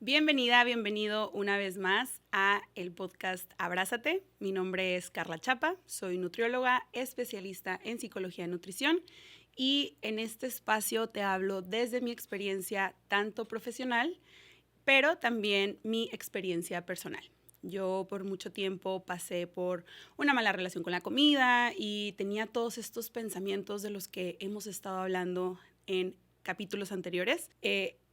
Bienvenida, bienvenido una vez más a el podcast Abrázate. Mi nombre es Carla Chapa, soy nutrióloga, especialista en psicología y nutrición y en este espacio te hablo desde mi experiencia tanto profesional, pero también mi experiencia personal. Yo por mucho tiempo pasé por una mala relación con la comida y tenía todos estos pensamientos de los que hemos estado hablando en capítulos anteriores.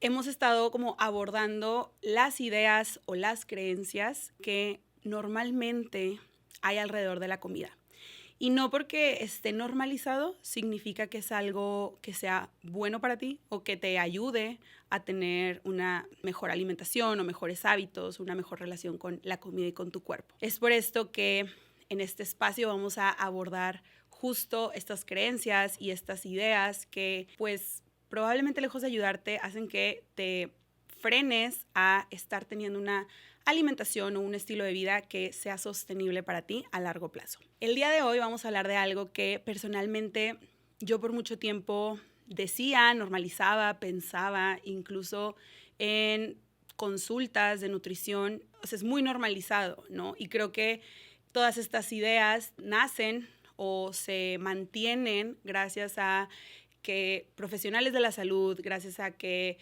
Hemos estado como abordando las ideas o las creencias que normalmente hay alrededor de la comida. Y no porque esté normalizado significa que es algo que sea bueno para ti o que te ayude a tener una mejor alimentación o mejores hábitos, una mejor relación con la comida y con tu cuerpo. Es por esto que en este espacio vamos a abordar justo estas creencias y estas ideas que pues probablemente lejos de ayudarte hacen que te frenes a estar teniendo una alimentación o un estilo de vida que sea sostenible para ti a largo plazo. El día de hoy vamos a hablar de algo que personalmente yo por mucho tiempo decía, normalizaba, pensaba, incluso en consultas de nutrición, o sea, es muy normalizado, ¿no? Y creo que todas estas ideas nacen o se mantienen gracias a que profesionales de la salud, gracias a que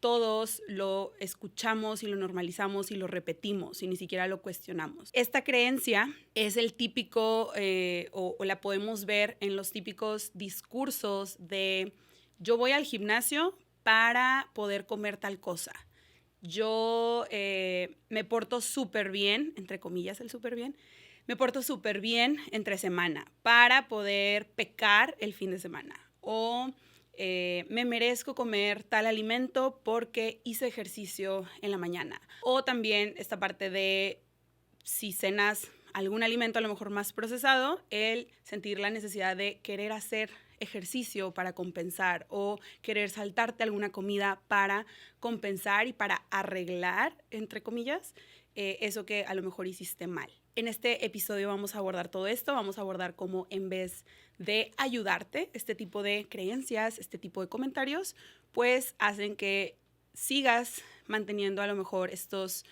todos lo escuchamos y lo normalizamos y lo repetimos y ni siquiera lo cuestionamos. Esta creencia es el típico, o la podemos ver en los típicos discursos de yo voy al gimnasio para poder comer tal cosa. Yo me porto súper bien, entre comillas el súper bien, me porto súper bien entre semana para poder pecar el fin de semana. O me merezco comer tal alimento porque hice ejercicio en la mañana. O también esta parte de si cenas algún alimento a lo mejor más procesado, el sentir la necesidad de querer hacer ejercicio para compensar o querer saltarte alguna comida para compensar y para arreglar, entre comillas, eso que a lo mejor hiciste mal. En este episodio vamos a abordar todo esto, vamos a abordar cómo en vez de ayudarte, este tipo de creencias, este tipo de comentarios, pues hacen que sigas manteniendo a lo mejor estas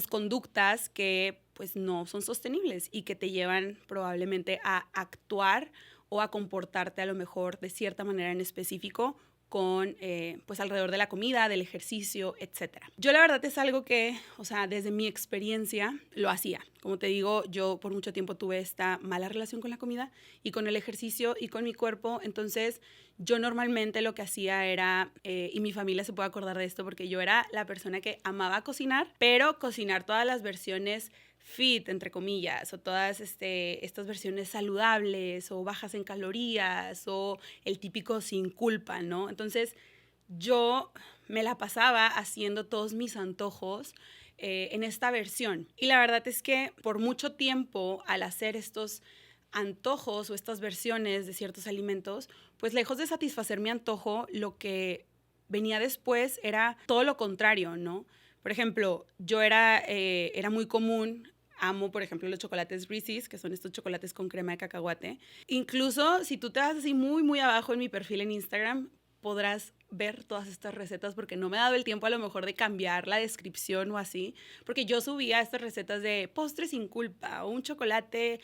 conductas que pues no son sostenibles y que te llevan probablemente a actuar o a comportarte a lo mejor de cierta manera en específico con, pues alrededor de la comida, del ejercicio, etc. Yo la verdad es algo que, o sea, desde mi experiencia lo hacía. Como te digo, yo por mucho tiempo tuve esta mala relación con la comida y con el ejercicio y con mi cuerpo. Entonces, yo normalmente lo que hacía era, y mi familia se puede acordar de esto porque yo era la persona que amaba cocinar, pero cocinar todas las versiones fit, entre comillas, o todas estas versiones saludables o bajas en calorías o el típico sin culpa, ¿no? Entonces yo me la pasaba haciendo todos mis antojos en esta versión. Y la verdad es que por mucho tiempo al hacer estos antojos o estas versiones de ciertos alimentos, pues lejos de satisfacer mi antojo, lo que venía después era todo lo contrario, ¿no? Por ejemplo, yo era muy común. Amo, por ejemplo, los chocolates Reese's, que son estos chocolates con crema de cacahuate. Incluso si tú te vas así muy, muy abajo en mi perfil en Instagram, podrás ver todas estas recetas porque no me ha dado el tiempo a lo mejor de cambiar la descripción o así, porque yo subía estas recetas de postre sin culpa o un chocolate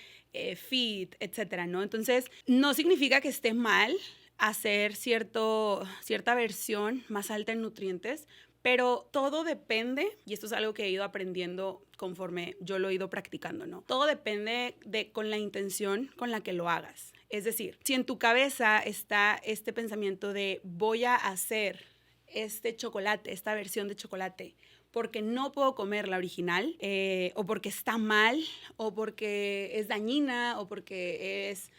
fit, etcétera, ¿no? Entonces, no significa que esté mal hacer cierta versión más alta en nutrientes, pero todo depende, y esto es algo que he ido aprendiendo conforme yo lo he ido practicando, ¿no? Todo depende con la intención con la que lo hagas. Es decir, si en tu cabeza está este pensamiento de voy a hacer este chocolate, esta versión de chocolate, porque no puedo comer la original, o porque está mal, o porque es dañina, o porque es...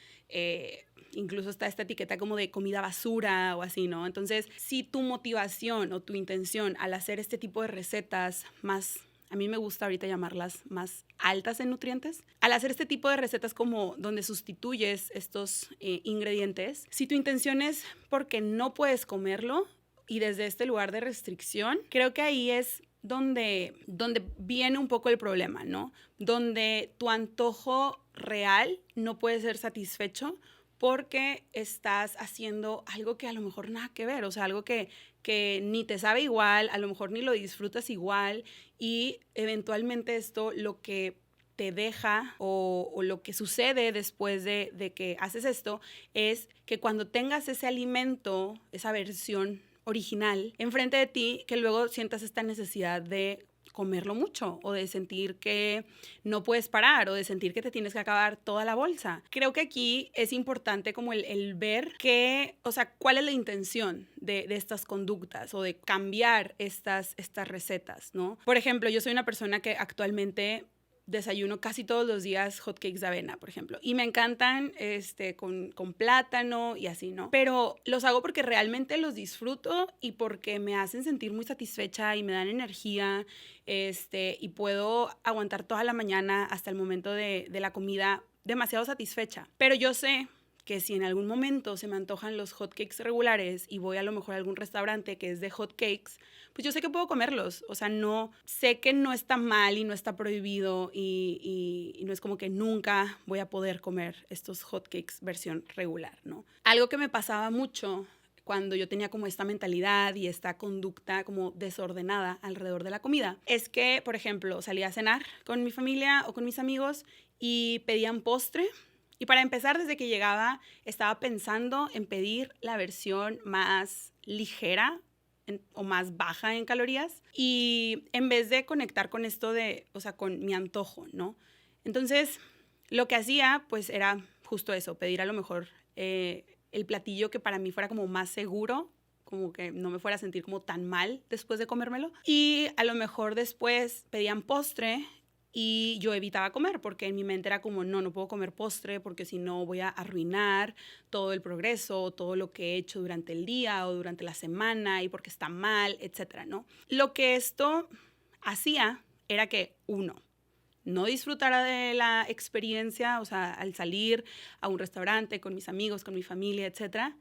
incluso está esta etiqueta como de comida basura o así, ¿no? Entonces, si tu motivación o tu intención al hacer este tipo de recetas más, a mí me gusta ahorita llamarlas más altas en nutrientes, al hacer este tipo de recetas como donde sustituyes estos ingredientes, si tu intención es porque no puedes comerlo y desde este lugar de restricción, creo que ahí es donde viene un poco el problema, ¿no? Donde tu antojo real no puede ser satisfecho porque estás haciendo algo que a lo mejor nada que ver, o sea, algo que ni te sabe igual, a lo mejor ni lo disfrutas igual, y eventualmente esto lo que te deja o lo que sucede después de que haces esto es que cuando tengas ese alimento, esa versión original enfrente de ti, que luego sientas esta necesidad de comerlo mucho o de sentir que no puedes parar o de sentir que te tienes que acabar toda la bolsa. Creo que aquí es importante como el ver o sea, cuál es la intención de estas conductas o de cambiar estas recetas, ¿no? Por ejemplo, yo soy una persona que actualmente desayuno casi todos los días hotcakes de avena, por ejemplo. Y me encantan con plátano y así, ¿no? Pero los hago porque realmente los disfruto y porque me hacen sentir muy satisfecha y me dan energía, y puedo aguantar toda la mañana hasta el momento de la comida demasiado satisfecha. Pero yo sé que si en algún momento se me antojan los hotcakes regulares y voy a lo mejor a algún restaurante que es de hotcakes, pues yo sé que puedo comerlos. O sea, no sé que no está mal y no está prohibido y no es como que nunca voy a poder comer estos hotcakes versión regular, ¿no? Algo que me pasaba mucho cuando yo tenía como esta mentalidad y esta conducta como desordenada alrededor de la comida, es que, por ejemplo, salía a cenar con mi familia o con mis amigos y pedían postre. Y para empezar, desde que llegaba, estaba pensando en pedir la versión más ligera o más baja en calorías. Y en vez de conectar con esto o sea, con mi antojo, ¿no? Entonces, lo que hacía, pues, era justo eso, pedir a lo mejor el platillo que para mí fuera como más seguro, como que no me fuera a sentir como tan mal después de comérmelo. Y a lo mejor después pedían postre y yo evitaba comer porque en mi mente era como, no puedo comer postre porque si no voy a arruinar todo el progreso, todo lo que he hecho durante el día o durante la semana y porque está mal, etcétera, ¿no? Lo que esto hacía era que, uno, no disfrutara de la experiencia, o sea, al salir a un restaurante con mis amigos, con mi familia, etcétera,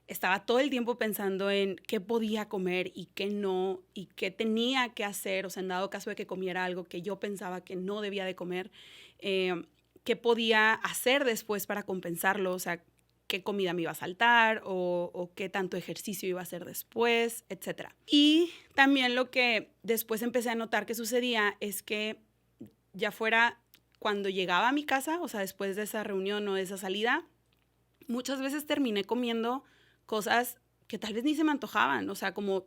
estaba todo el tiempo pensando en qué podía comer y qué no, y qué tenía que hacer, o sea, en dado caso de que comiera algo que yo pensaba que no debía de comer, qué podía hacer después para compensarlo, o sea, qué comida me iba a saltar o qué tanto ejercicio iba a hacer después, etc. Y también lo que después empecé a notar que sucedía es que ya fuera cuando llegaba a mi casa, o sea, después de esa reunión o de esa salida, muchas veces terminé comiendo cosas que tal vez ni se me antojaban, o sea, como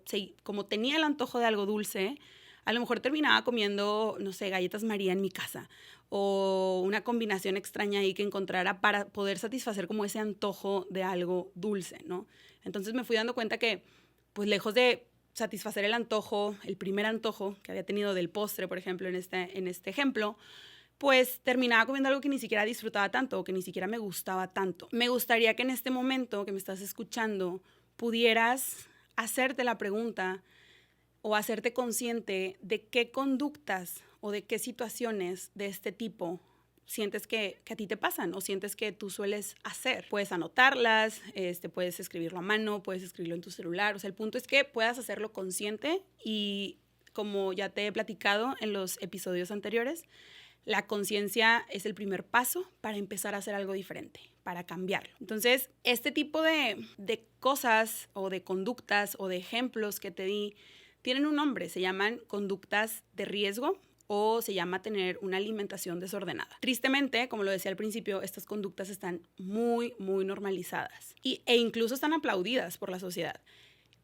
tenía el antojo de algo dulce, a lo mejor terminaba comiendo, no sé, galletas María en mi casa o una combinación extraña ahí que encontrara para poder satisfacer como ese antojo de algo dulce, ¿no? Entonces me fui dando cuenta que, pues lejos de satisfacer el antojo, el primer antojo que había tenido del postre, por ejemplo, en este ejemplo, pues terminaba comiendo algo que ni siquiera disfrutaba tanto o que ni siquiera me gustaba tanto. Me gustaría que en este momento que me estás escuchando pudieras hacerte la pregunta o hacerte consciente de qué conductas o de qué situaciones de este tipo sientes que a ti te pasan o sientes que tú sueles hacer. Puedes anotarlas, puedes escribirlo a mano, puedes escribirlo en tu celular. O sea, el punto es que puedas hacerlo consciente y, como ya te he platicado en los episodios anteriores, la conciencia es el primer paso para empezar a hacer algo diferente, para cambiarlo. Entonces, este tipo de cosas o de conductas o de ejemplos que te di tienen un nombre, se llaman conductas de riesgo o se llama tener una alimentación desordenada. Tristemente, como lo decía al principio, estas conductas están muy, muy normalizadas e incluso están aplaudidas por la sociedad.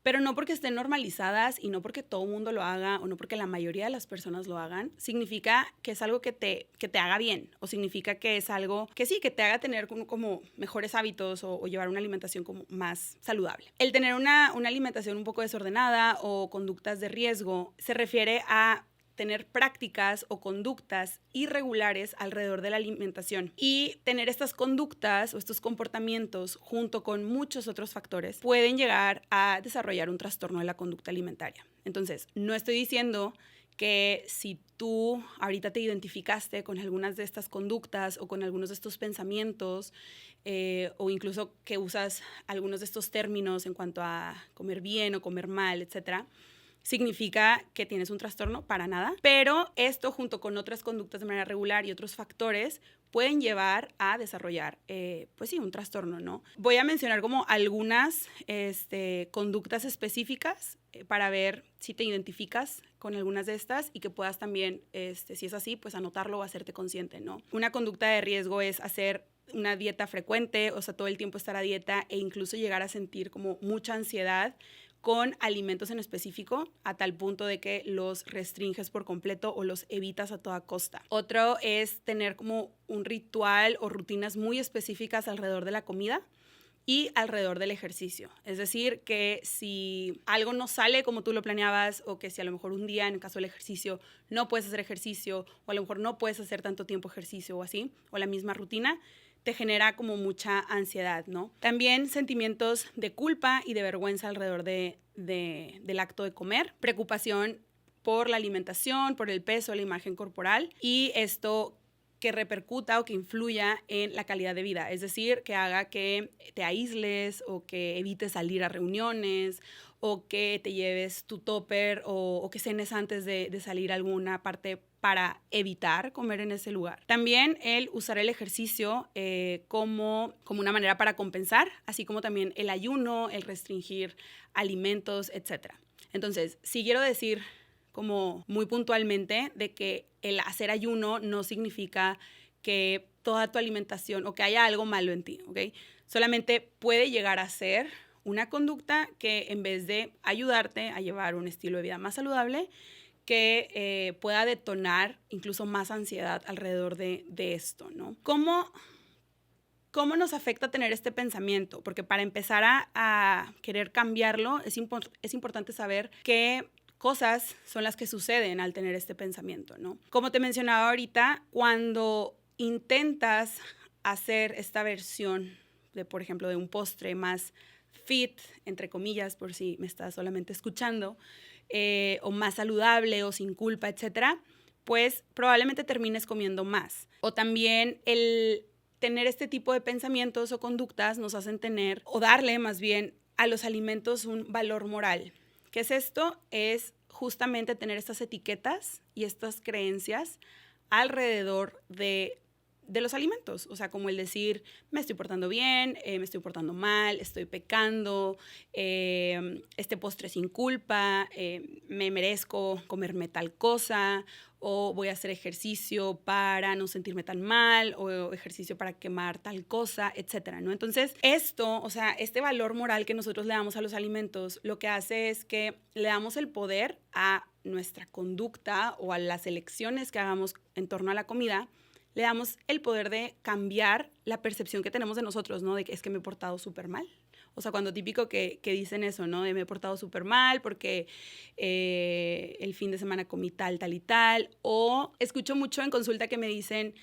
Pero no porque estén normalizadas y no porque todo el mundo lo haga o no porque la mayoría de las personas lo hagan, significa que es algo que te haga bien o significa que es algo que sí, que te haga tener como mejores hábitos o llevar una alimentación como más saludable. El tener una alimentación un poco desordenada o conductas de riesgo se refiere a tener prácticas o conductas irregulares alrededor de la alimentación. Y tener estas conductas o estos comportamientos junto con muchos otros factores pueden llegar a desarrollar un trastorno de la conducta alimentaria. Entonces, no estoy diciendo que si tú ahorita te identificaste con algunas de estas conductas o con algunos de estos pensamientos o incluso que usas algunos de estos términos en cuanto a comer bien o comer mal, etcétera, significa que tienes un trastorno, para nada, pero esto junto con otras conductas de manera regular y otros factores pueden llevar a desarrollar, pues sí, un trastorno, ¿no? Voy a mencionar como algunas conductas específicas para ver si te identificas con algunas de estas y que puedas también, si es así, pues anotarlo o hacerte consciente, ¿no? Una conducta de riesgo es hacer una dieta frecuente, o sea, todo el tiempo estar a dieta e incluso llegar a sentir como mucha ansiedad con alimentos en específico, a tal punto de que los restringes por completo o los evitas a toda costa. Otro es tener como un ritual o rutinas muy específicas alrededor de la comida y alrededor del ejercicio. Es decir, que si algo no sale como tú lo planeabas, o que si a lo mejor un día, en el caso del ejercicio, no puedes hacer ejercicio, o a lo mejor no puedes hacer tanto tiempo ejercicio o así, o la misma rutina, te genera como mucha ansiedad, ¿no? También sentimientos de culpa y de vergüenza alrededor del acto de comer, preocupación por la alimentación, por el peso, la imagen corporal, y esto que repercuta o que influya en la calidad de vida, es decir, que haga que te aísles o que evites salir a reuniones o que te lleves tu tupper o que cenes antes de salir a alguna parte para evitar comer en ese lugar. También el usar el ejercicio como una manera para compensar, así como también el ayuno, el restringir alimentos, etc. Entonces, sí quiero decir como muy puntualmente de que el hacer ayuno no significa que toda tu alimentación o que haya algo malo en ti, ¿ok? Solamente puede llegar a ser una conducta que en vez de ayudarte a llevar un estilo de vida más saludable, que pueda detonar incluso más ansiedad alrededor de esto, ¿no? ¿Cómo nos afecta tener este pensamiento? Porque para empezar a querer cambiarlo, es importante saber qué cosas son las que suceden al tener este pensamiento, ¿no? Como te mencionaba ahorita, cuando intentas hacer esta versión de, por ejemplo, de un postre más fit, entre comillas, por si me estás solamente escuchando, o más saludable o sin culpa, etcétera, pues probablemente termines comiendo más. O también el tener este tipo de pensamientos o conductas nos hacen tener, o darle más bien a los alimentos un valor moral. ¿Qué es esto? Es justamente tener estas etiquetas y estas creencias alrededor de los alimentos. O sea, como el decir, me estoy portando bien, me estoy portando mal, estoy pecando, este postre sin culpa, me merezco comerme tal cosa, o voy a hacer ejercicio para no sentirme tan mal, o ejercicio para quemar tal cosa, etcétera, ¿no? Entonces, esto, o sea, este valor moral que nosotros le damos a los alimentos, lo que hace es que le damos el poder a nuestra conducta o a las elecciones que hagamos en torno a la comida, le damos el poder de cambiar la percepción que tenemos de nosotros, ¿no? De que es que me he portado súper mal. O sea, cuando típico que dicen eso, ¿no? De me he portado súper mal porque el fin de semana comí tal, tal y tal. O escucho mucho en consulta que me dicen,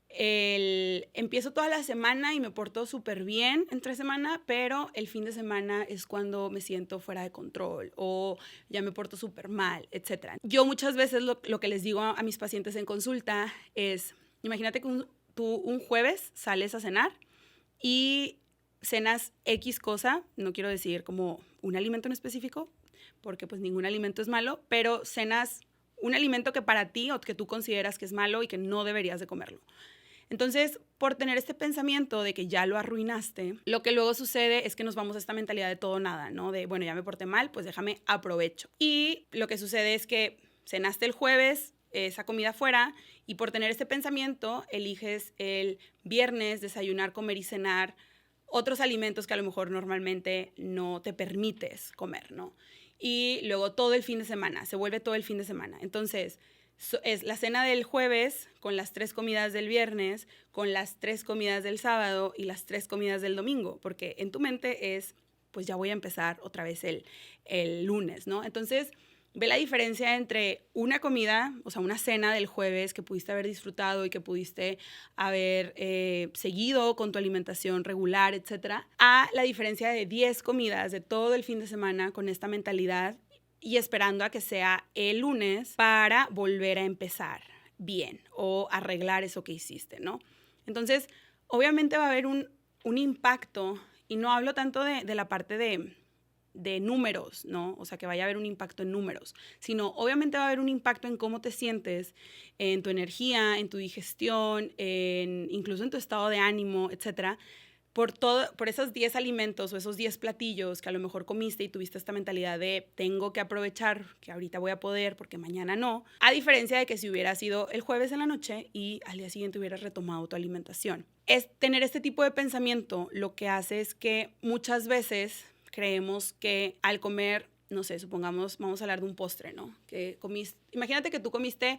empiezo toda la semana y me porto súper bien entre semana, pero el fin de semana es cuando me siento fuera de control o ya me porto súper mal, etc. Yo muchas veces lo que les digo a mis pacientes en consulta es, imagínate que tú un jueves sales a cenar y cenas X cosa, no quiero decir como un alimento en específico, porque pues ningún alimento es malo, pero cenas un alimento que para ti o que tú consideras que es malo y que no deberías de comerlo. Entonces, por tener este pensamiento de que ya lo arruinaste, lo que luego sucede es que nos vamos a esta mentalidad de todo o nada, ¿no? De, bueno, ya me porté mal, pues déjame aprovecho. Y lo que sucede es que cenaste el jueves esa comida fuera y por tener este pensamiento eliges el viernes desayunar, comer y cenar otros alimentos que a lo mejor normalmente no te permites comer, ¿no? Y luego todo el fin de semana, se vuelve todo el fin de semana. Entonces, es la cena del jueves con las 3 comidas del viernes, con las 3 comidas del sábado y las 3 comidas del domingo, porque en tu mente es, pues ya voy a empezar otra vez el lunes, ¿no? Entonces, ve la diferencia entre una comida, o sea, una cena del jueves que pudiste haber disfrutado y que pudiste haber seguido con tu alimentación regular, etcétera, a la diferencia de 10 comidas de todo el fin de semana con esta mentalidad y esperando a que sea el lunes para volver a empezar bien o arreglar eso que hiciste, ¿no? Entonces, obviamente va a haber un impacto, y no hablo tanto de la parte de de números, ¿no? O sea, que vaya a haber un impacto en números, sino obviamente va a haber un impacto en cómo te sientes, en tu energía, en tu digestión, incluso en tu estado de ánimo, etcétera, por esos 10 alimentos o esos 10 platillos que a lo mejor comiste y tuviste esta mentalidad de tengo que aprovechar que ahorita voy a poder porque mañana no, a diferencia de que si hubiera sido el jueves en la noche y al día siguiente hubieras retomado tu alimentación. Tener este tipo de pensamiento lo que hace es que muchas veces creemos que al comer, no sé, supongamos, vamos a hablar de un postre, ¿no? Imagínate que tú comiste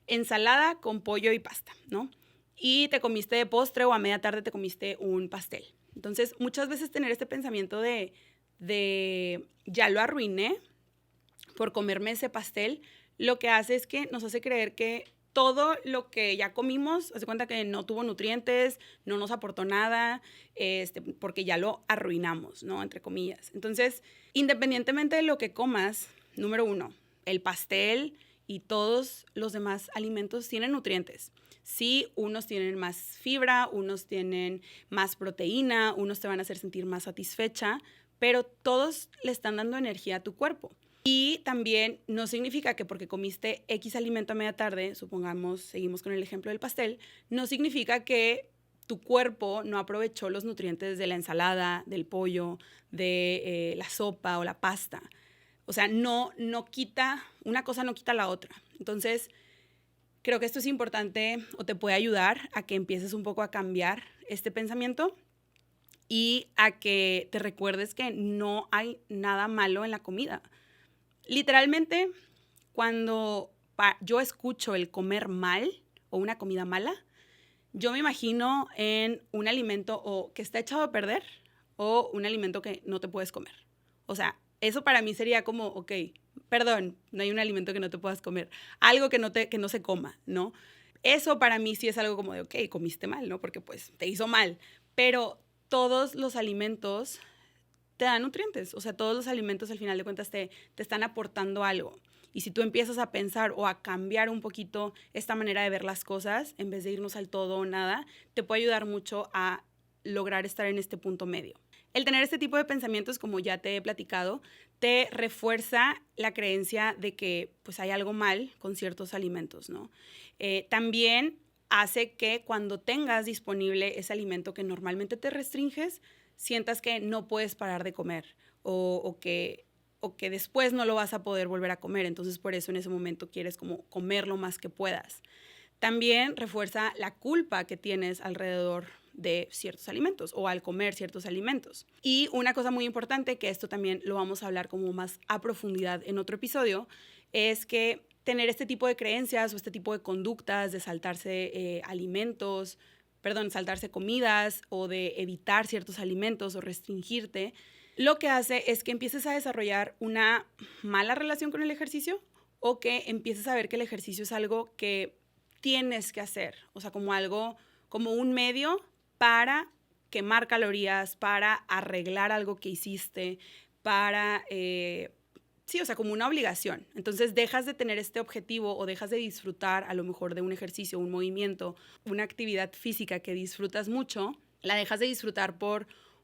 ensalada con pollo y pasta, ¿no? Y te comiste de postre o a media tarde te comiste un pastel. Entonces, muchas veces tener este pensamiento de ya lo arruiné por comerme ese pastel, lo que hace es que nos hace creer que todo lo que ya comimos, hace cuenta que no tuvo nutrientes, no nos aportó nada, porque ya lo arruinamos, ¿no? Entre comillas. Entonces, independientemente de lo que comas, número 1, el pastel y todos los demás alimentos tienen nutrientes. Sí, unos tienen más fibra, unos tienen más proteína, unos te van a hacer sentir más satisfecha, pero todos le están dando energía a tu cuerpo. Y también no significa que porque comiste X alimento a media tarde, supongamos, seguimos con el ejemplo del pastel, no significa que tu cuerpo no aprovechó los nutrientes de la ensalada, del pollo, de la sopa o la pasta. O sea, una cosa no quita la otra. Entonces, creo que esto es importante o te puede ayudar a que empieces un poco a cambiar este pensamiento y a que te recuerdes que no hay nada malo en la comida. Literalmente, cuando yo escucho el comer mal o una comida mala, yo me imagino en un alimento o que está echado a perder o un alimento que no te puedes comer. O sea, eso para mí sería como, ok, perdón, no hay un alimento que no te puedas comer, algo que no se coma, ¿no? Eso para mí sí es algo como de, ok, comiste mal, ¿no? Porque pues te hizo mal, pero todos los alimentos te dan nutrientes, o sea, todos los alimentos al final de cuentas te están aportando algo. Y si tú empiezas a pensar o a cambiar un poquito esta manera de ver las cosas, en vez de irnos al todo o nada, te puede ayudar mucho a lograr estar en este punto medio. El tener este tipo de pensamientos, como ya te he platicado, te refuerza la creencia de que pues, hay algo mal con ciertos alimentos, ¿no? También hace que cuando tengas disponible ese alimento que normalmente te restringes, sientas que no puedes parar de comer o que después no lo vas a poder volver a comer. Entonces, por eso en ese momento quieres como comer lo más que puedas. También refuerza la culpa que tienes alrededor de ciertos alimentos o al comer ciertos alimentos. Y una cosa muy importante, que esto también lo vamos a hablar como más a profundidad en otro episodio, es que tener este tipo de creencias o este tipo de conductas de saltarse saltarse comidas o de evitar ciertos alimentos o restringirte, lo que hace es que empieces a desarrollar una mala relación con el ejercicio o que empieces a ver que el ejercicio es algo que tienes que hacer, o sea, como un medio para quemar calorías, para arreglar algo que hiciste, sí, o sea, como una obligación. Entonces dejas de tener este objetivo o dejas de disfrutar a lo mejor de un ejercicio, un movimiento, una actividad física que disfrutas mucho, la dejas de disfrutar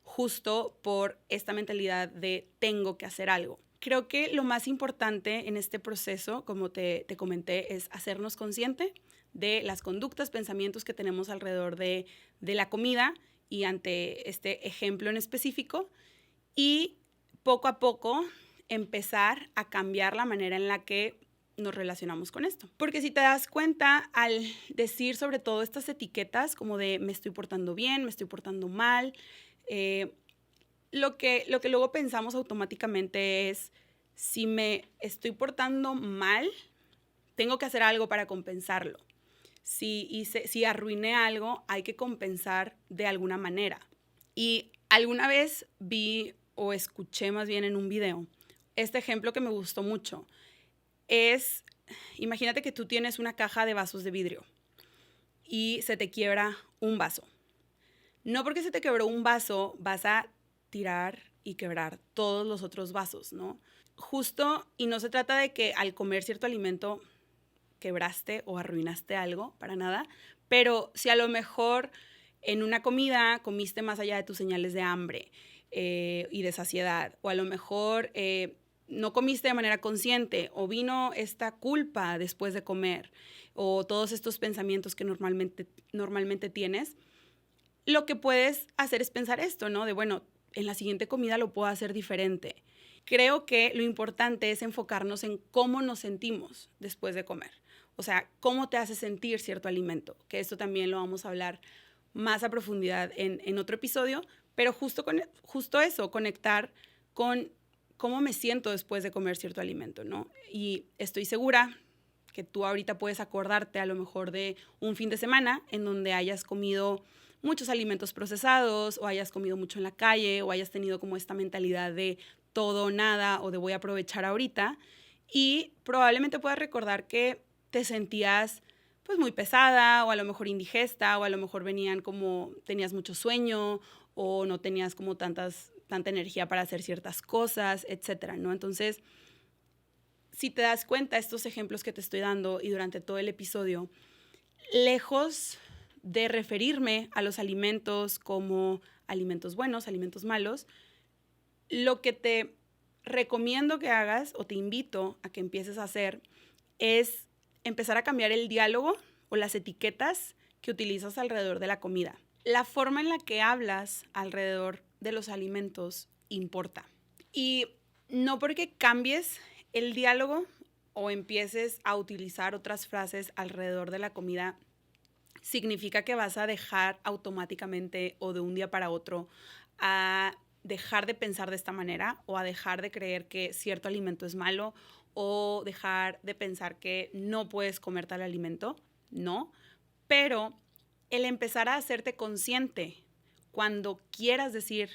justo por esta mentalidad de tengo que hacer algo. Creo que lo más importante en este proceso, como te comenté, es hacernos consciente de las conductas, pensamientos que tenemos alrededor de la comida y ante este ejemplo en específico, y poco a poco empezar a cambiar la manera en la que nos relacionamos con esto. Porque si te das cuenta, al decir sobre todo estas etiquetas como de me estoy portando bien, me estoy portando mal, lo que luego pensamos automáticamente es, si me estoy portando mal, tengo que hacer algo para compensarlo. Si arruiné algo, hay que compensar de alguna manera. Y alguna vez vi o escuché más bien en un video este ejemplo que me gustó mucho. Imagínate que tú tienes una caja de vasos de vidrio y se te quiebra un vaso. No porque se te quebró un vaso vas a tirar y quebrar todos los otros vasos, ¿no? Justo, y no se trata de que al comer cierto alimento quebraste o arruinaste algo, para nada, pero si a lo mejor en una comida comiste más allá de tus señales de hambre, y de saciedad, o a lo mejor no comiste de manera consciente, o vino esta culpa después de comer, o todos estos pensamientos que normalmente tienes, lo que puedes hacer es pensar esto, ¿no? De, bueno, en la siguiente comida lo puedo hacer diferente. Creo que lo importante es enfocarnos en cómo nos sentimos después de comer. O sea, cómo te hace sentir cierto alimento, que esto también lo vamos a hablar más a profundidad en otro episodio, pero justo eso, conectar con cómo me siento después de comer cierto alimento, ¿no? Y estoy segura que tú ahorita puedes acordarte a lo mejor de un fin de semana en donde hayas comido muchos alimentos procesados, o hayas comido mucho en la calle, o hayas tenido como esta mentalidad de todo o nada, o de voy a aprovechar ahorita, y probablemente puedas recordar que te sentías pues muy pesada, o a lo mejor indigesta, o a lo mejor tenías mucho sueño, o no tenías como tanta energía para hacer ciertas cosas, etcétera, ¿no? Entonces, si te das cuenta, estos ejemplos que te estoy dando y durante todo el episodio, lejos de referirme a los alimentos como alimentos buenos, alimentos malos, lo que te recomiendo que hagas, o te invito a que empieces a hacer, es empezar a cambiar el diálogo o las etiquetas que utilizas alrededor de la comida. La forma en la que hablas alrededor de los alimentos importa. Y no porque cambies el diálogo o empieces a utilizar otras frases alrededor de la comida, significa que vas a dejar automáticamente o de un día para otro a dejar de pensar de esta manera, o a dejar de creer que cierto alimento es malo, o dejar de pensar que no puedes comer tal alimento. No, pero el empezar a hacerte consciente cuando quieras decir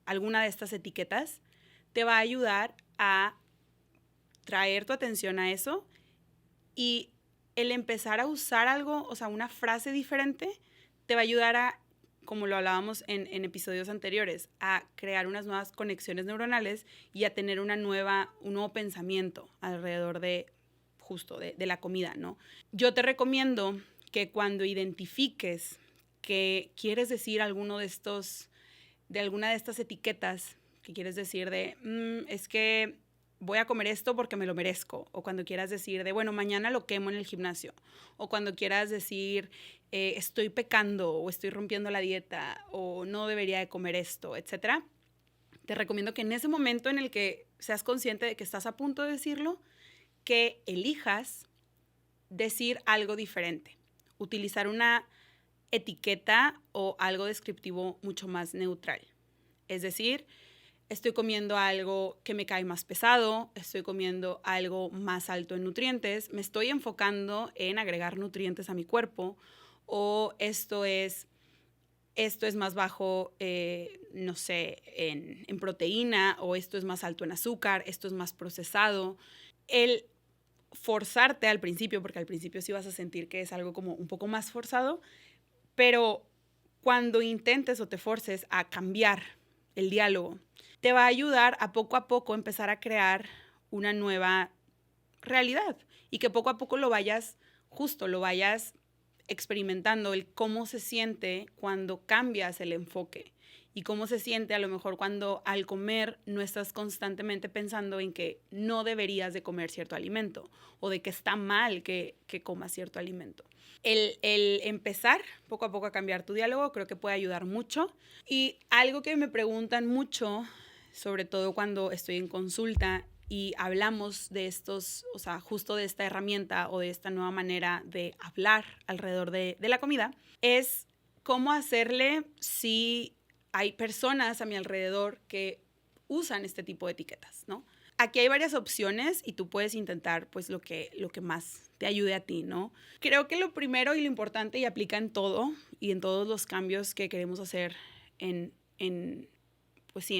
alguna de estas etiquetas te va a ayudar a traer tu atención a eso, y el empezar a usar algo, o sea, una frase diferente, te va a ayudar a, como lo hablábamos en episodios anteriores, a crear unas nuevas conexiones neuronales y a tener un nuevo pensamiento alrededor de la comida, ¿no? Yo te recomiendo que cuando identifiques que quieres decir alguna de estas etiquetas, que quieres decir es que voy a comer esto porque me lo merezco, o cuando quieras decir de, bueno, mañana lo quemo en el gimnasio, o cuando quieras decir estoy pecando, o estoy rompiendo la dieta, o no debería de comer esto, etcétera, te recomiendo que en ese momento en el que seas consciente de que estás a punto de decirlo, que elijas decir algo diferente, utilizar una etiqueta o algo descriptivo mucho más neutral. Es decir, estoy comiendo algo que me cae más pesado, estoy comiendo algo más alto en nutrientes, me estoy enfocando en agregar nutrientes a mi cuerpo, o esto es más bajo, no sé, en proteína, o esto es más alto en azúcar, esto es más procesado. El forzarte al principio, porque al principio sí vas a sentir que es algo como un poco más forzado, pero cuando intentes o te forces a cambiar el diálogo, te va a ayudar a poco empezar a crear una nueva realidad, y que poco a poco lo vayas experimentando, el cómo se siente cuando cambias el enfoque, y cómo se siente a lo mejor cuando al comer no estás constantemente pensando en que no deberías de comer cierto alimento, o de que está mal que comas cierto alimento. El empezar poco a poco a cambiar tu diálogo creo que puede ayudar mucho. Y algo que me preguntan mucho, sobre todo cuando estoy en consulta y hablamos de estos, o sea, justo de esta herramienta o de esta nueva manera de hablar alrededor de la comida, es cómo hacerle si hay personas a mi alrededor que usan este tipo de etiquetas, ¿no? Aquí hay varias opciones y tú puedes intentar pues lo que más te ayude a ti, ¿no? Creo que lo primero y lo importante, y aplica en todo y en todos los cambios que queremos hacer en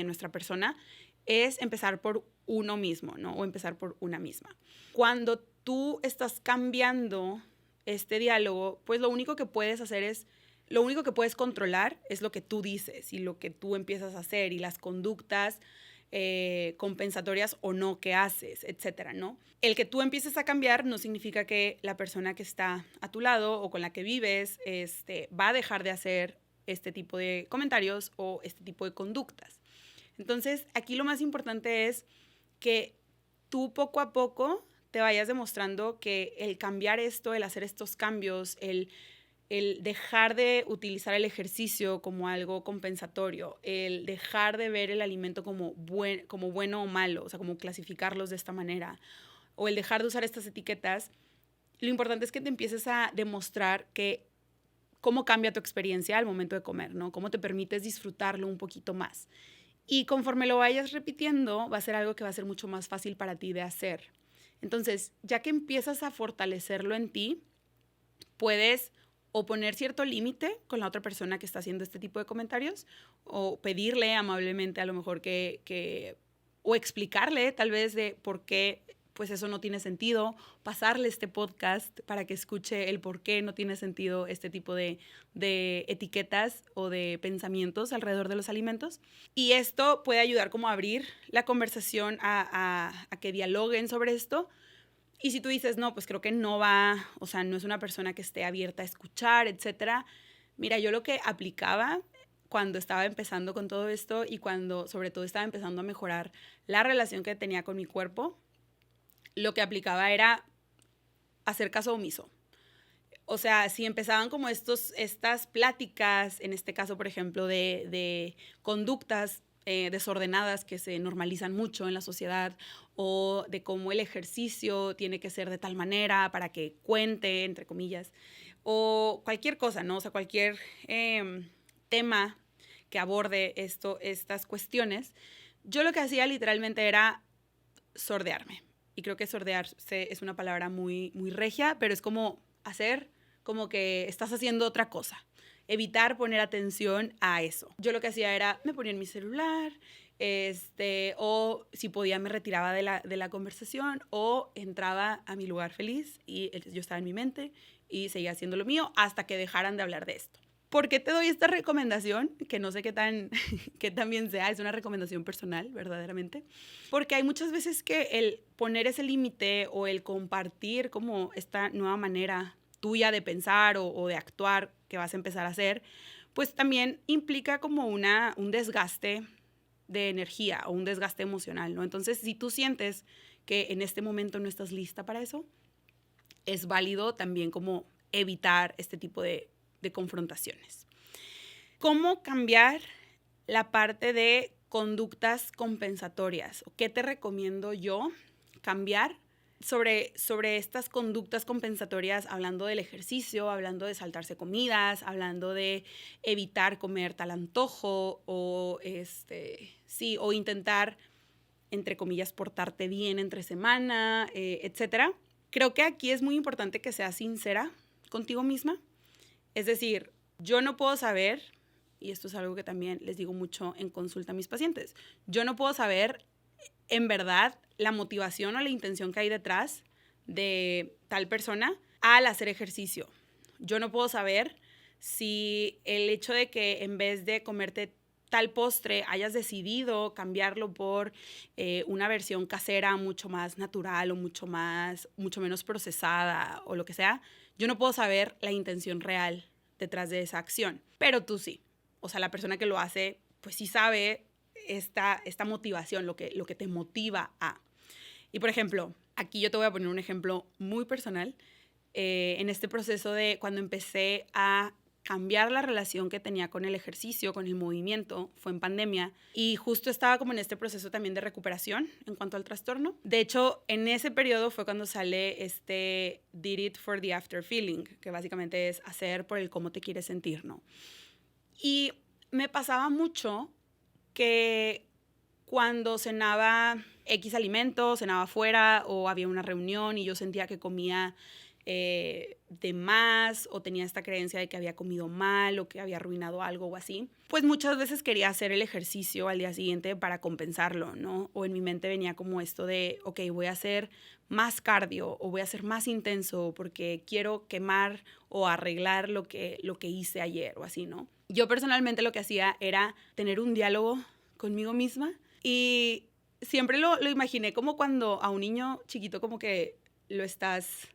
nuestra persona, es empezar por uno mismo, ¿no? O empezar por una misma. Cuando tú estás cambiando este diálogo, pues lo único que puedes controlar es lo que tú dices y lo que tú empiezas a hacer, y las conductas compensatorias o no que haces, etcétera, ¿no? El que tú empieces a cambiar no significa que la persona que está a tu lado o con la que vives va a dejar de hacer este tipo de comentarios o este tipo de conductas. Entonces, aquí lo más importante es que tú poco a poco te vayas demostrando que el cambiar esto, el hacer estos cambios, el dejar de utilizar el ejercicio como algo compensatorio, el dejar de ver el alimento como bueno o malo, o sea, como clasificarlos de esta manera, o el dejar de usar estas etiquetas, lo importante es que te empieces a demostrar que cómo cambia tu experiencia al momento de comer, ¿no? Cómo te permites disfrutarlo un poquito más. Y conforme lo vayas repitiendo, va a ser algo que va a ser mucho más fácil para ti de hacer. Entonces, ya que empiezas a fortalecerlo en ti, puedes o poner cierto límite con la otra persona que está haciendo este tipo de comentarios, o pedirle amablemente a lo mejor o explicarle tal vez de por qué pues eso no tiene sentido, pasarle este podcast para que escuche el por qué no tiene sentido este tipo de etiquetas o de pensamientos alrededor de los alimentos. Y esto puede ayudar como a abrir la conversación a que dialoguen sobre esto. Y si tú dices, no, pues creo que no va, o sea, no es una persona que esté abierta a escuchar, etcétera. Mira, yo lo que aplicaba cuando estaba empezando con todo esto y cuando sobre todo estaba empezando a mejorar la relación que tenía con mi cuerpo, lo que aplicaba era hacer caso omiso. O sea, si empezaban como estas pláticas, en este caso, por ejemplo, de conductas desordenadas que se normalizan mucho en la sociedad, o de cómo el ejercicio tiene que ser de tal manera para que cuente, entre comillas, o cualquier cosa, ¿no? O sea, cualquier tema que aborde estas cuestiones, yo lo que hacía literalmente era sordearme. Y creo que sordearse es una palabra muy, muy regia, pero es como hacer como que estás haciendo otra cosa. Evitar poner atención a eso. Yo lo que hacía era, me ponía en mi celular, o si podía me retiraba de la conversación o entraba a mi lugar feliz y yo estaba en mi mente y seguía haciendo lo mío hasta que dejaran de hablar de esto. ¿Por qué te doy esta recomendación? Que no sé qué tan bien sea, es una recomendación personal, verdaderamente. Porque hay muchas veces que el poner ese límite o el compartir como esta nueva manera tuya de pensar o de actuar que vas a empezar a hacer, pues también implica como un desgaste de energía o un desgaste emocional, ¿no? Entonces, si tú sientes que en este momento no estás lista para eso, es válido también como evitar este tipo de confrontaciones. ¿Cómo cambiar la parte de conductas compensatorias? ¿Qué te recomiendo yo cambiar sobre estas conductas compensatorias, hablando del ejercicio, hablando de saltarse comidas, hablando de evitar comer tal antojo o o intentar, entre comillas, portarte bien entre semana, etcétera? Creo que aquí es muy importante que seas sincera contigo misma. Es decir, yo no puedo saber, y esto es algo que también les digo mucho en consulta a mis pacientes, yo no puedo saber en verdad la motivación o la intención que hay detrás de tal persona al hacer ejercicio. Yo no puedo saber si el hecho de que en vez de comerte tal postre hayas decidido cambiarlo por una versión casera mucho más natural o mucho menos procesada o lo que sea, yo no puedo saber la intención real detrás de esa acción, pero tú sí. O sea, la persona que lo hace, pues sí sabe esta motivación, lo que te motiva a. Y por ejemplo, aquí yo te voy a poner un ejemplo muy personal. En este proceso de cuando empecé a cambiar la relación que tenía con el ejercicio, con el movimiento, fue en pandemia y justo estaba como en este proceso también de recuperación en cuanto al trastorno. De hecho, en ese periodo fue cuando sale este Did It for the After Feeling, que básicamente es hacer por el cómo te quieres sentir, ¿no? Y me pasaba mucho que cuando cenaba X alimento, cenaba afuera o había una reunión y yo sentía que comía de más o tenía esta creencia de que había comido mal o que había arruinado algo o así, pues muchas veces quería hacer el ejercicio al día siguiente para compensarlo, ¿no? O en mi mente venía como esto de, ok, voy a hacer más cardio o voy a ser más intenso porque quiero quemar o arreglar lo que hice ayer o así, ¿no? Yo personalmente lo que hacía era tener un diálogo conmigo misma y siempre lo imaginé como cuando a un niño chiquito como que le estás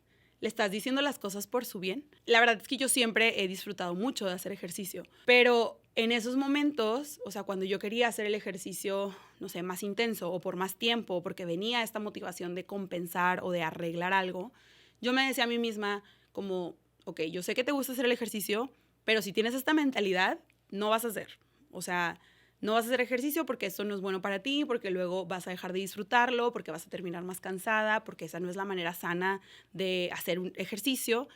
diciendo las cosas por su bien. La verdad es que yo siempre he disfrutado mucho de hacer ejercicio, pero en esos momentos, o sea, cuando yo quería hacer el ejercicio, no sé, más intenso o por más tiempo, porque venía esta motivación de compensar o de arreglar algo, yo me decía a mí misma como, ok, yo sé que te gusta hacer el ejercicio, pero si tienes esta mentalidad, no vas a hacer. O sea, no vas a hacer ejercicio porque esto no es bueno para ti, porque luego vas a dejar de disfrutarlo, porque vas a terminar más cansada, porque esa no es la manera sana de hacer un ejercicio.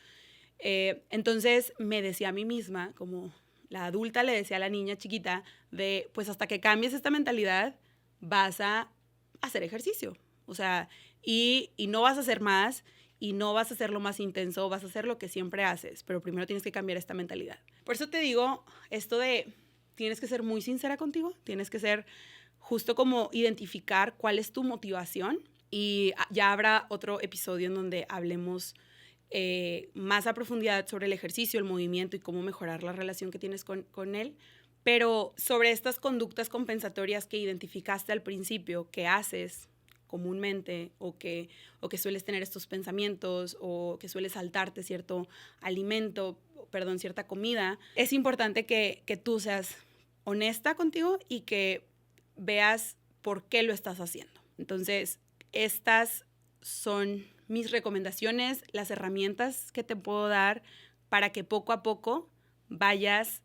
Entonces me decía a mí misma, como la adulta le decía a la niña chiquita, de pues hasta que cambies esta mentalidad vas a hacer ejercicio. O sea, y no vas a hacer más y no vas a hacerlo más intenso, vas a hacer lo que siempre haces, pero primero tienes que cambiar esta mentalidad. Por eso te digo esto de tienes que ser muy sincera contigo, tienes que ser justo como identificar cuál es tu motivación y ya habrá otro episodio en donde hablemos más a profundidad sobre el ejercicio, el movimiento y cómo mejorar la relación que tienes con él. Pero sobre estas conductas compensatorias que identificaste al principio, que haces comúnmente o que sueles tener estos pensamientos o que sueles saltarte cierto alimento, perdón, cierta comida, es importante que tú seas honesta contigo y que veas por qué lo estás haciendo. Entonces, estas son mis recomendaciones, las herramientas que te puedo dar para que poco a poco vayas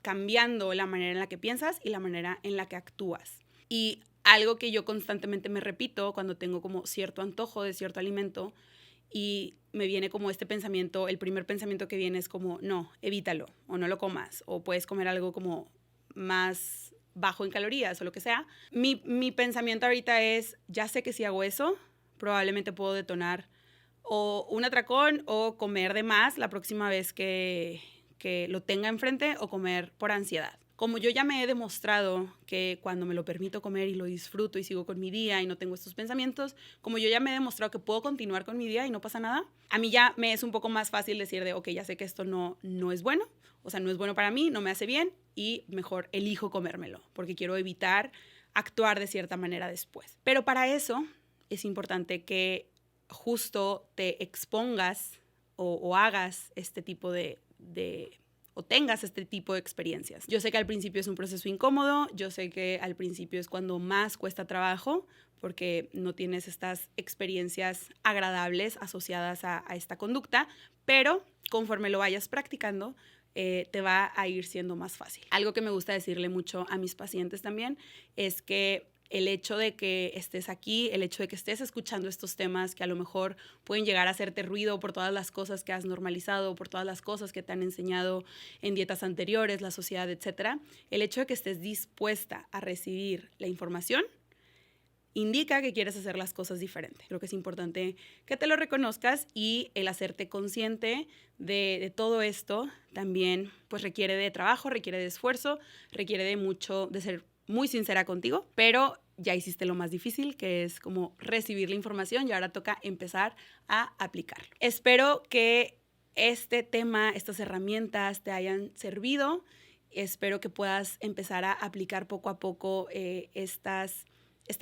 cambiando la manera en la que piensas y la manera en la que actúas. Y algo que yo constantemente me repito cuando tengo como cierto antojo de cierto alimento y me viene como este pensamiento, el primer pensamiento que viene es como, no, evítalo o no lo comas o puedes comer algo como más bajo en calorías o lo que sea. Mi pensamiento ahorita es, ya sé que si hago eso, probablemente puedo detonar o un atracón o comer de más la próxima vez que lo tenga enfrente o comer por ansiedad. Como yo ya me he demostrado que cuando me lo permito comer y lo disfruto y sigo con mi día y no tengo estos pensamientos, como yo ya me he demostrado que puedo continuar con mi día y no pasa nada, a mí ya me es un poco más fácil decir de, ok, ya sé que esto no es bueno, o sea, no es bueno para mí, no me hace bien y mejor elijo comérmelo porque quiero evitar actuar de cierta manera después. Pero para eso es importante que justo te expongas o hagas este tipo o tengas este tipo de experiencias. Yo sé que al principio es un proceso incómodo, yo sé que al principio es cuando más cuesta trabajo porque no tienes estas experiencias agradables asociadas a esta conducta, pero conforme lo vayas practicando, te va a ir siendo más fácil. Algo que me gusta decirle mucho a mis pacientes también es que el hecho de que estés aquí, el hecho de que estés escuchando estos temas que a lo mejor pueden llegar a hacerte ruido por todas las cosas que has normalizado, por todas las cosas que te han enseñado en dietas anteriores, la sociedad, etcétera, el hecho de que estés dispuesta a recibir la información indica que quieres hacer las cosas diferente. Creo que es importante que te lo reconozcas y el hacerte consciente de todo esto también pues requiere de trabajo, requiere de esfuerzo, requiere de ser muy sincera contigo, pero ya hiciste lo más difícil, que es como recibir la información y ahora toca empezar a aplicarlo. Espero que este tema, estas herramientas te hayan servido. Espero que puedas empezar a aplicar poco a poco esta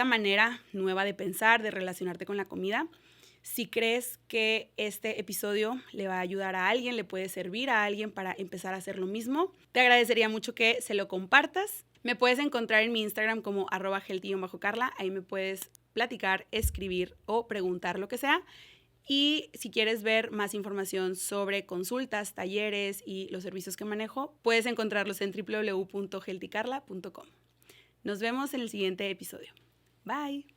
manera nueva de pensar, de relacionarte con la comida. Si crees que este episodio le va a ayudar a alguien, le puede servir a alguien para empezar a hacer lo mismo, te agradecería mucho que se lo compartas. Me puedes encontrar en mi Instagram como @healthy_carla. Ahí me puedes platicar, escribir o preguntar lo que sea. Y si quieres ver más información sobre consultas, talleres y los servicios que manejo, puedes encontrarlos en www.healthycarla.com. Nos vemos en el siguiente episodio. Bye.